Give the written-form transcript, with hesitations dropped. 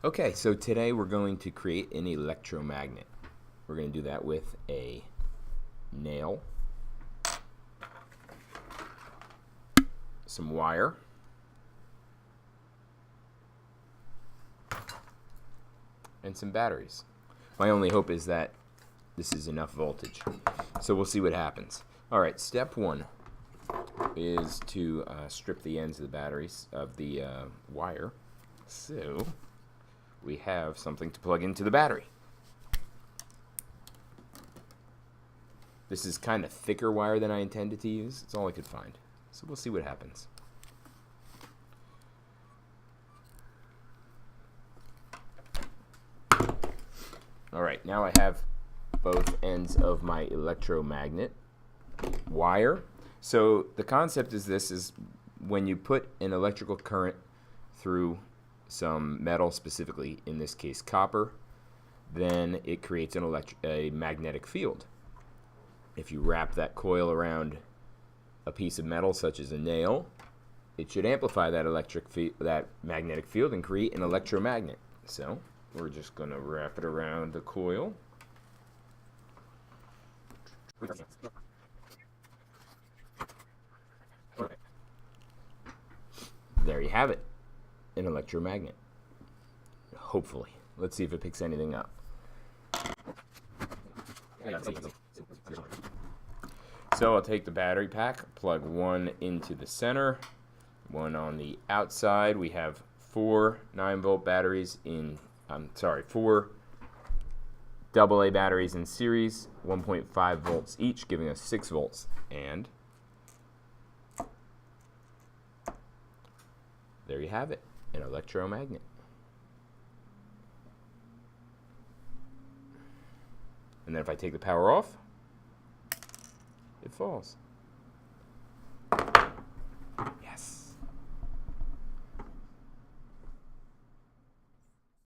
Okay, so today we're going to create an electromagnet. We're going to do that with a nail, some wire, and some batteries. My only hope is that this is enough voltage. So we'll see what happens. Alright, step one is to strip the ends of the batteries of the wire. So we have something to plug into the battery. This is kind of thicker wire than I intended to use. It's all I could find. So we'll see what happens. Alright, now I have both ends of my electromagnet wire. So the concept is this is when you put an electrical current through some metal, specifically in this case copper, then it creates a magnetic field. If you wrap that coil around a piece of metal such as a nail, it should amplify that magnetic field and create an electromagnet. So we're just going to wrap it around the coil. There you have it, an electromagnet. Hopefully. Let's see if it picks anything up. So I'll take the battery pack, plug one into the center, one on the outside. We have four 9-volt batteries four AA batteries in series, 1.5 volts each, giving us 6 volts. And there you have it, an electromagnet. And then if I take the power off, it falls.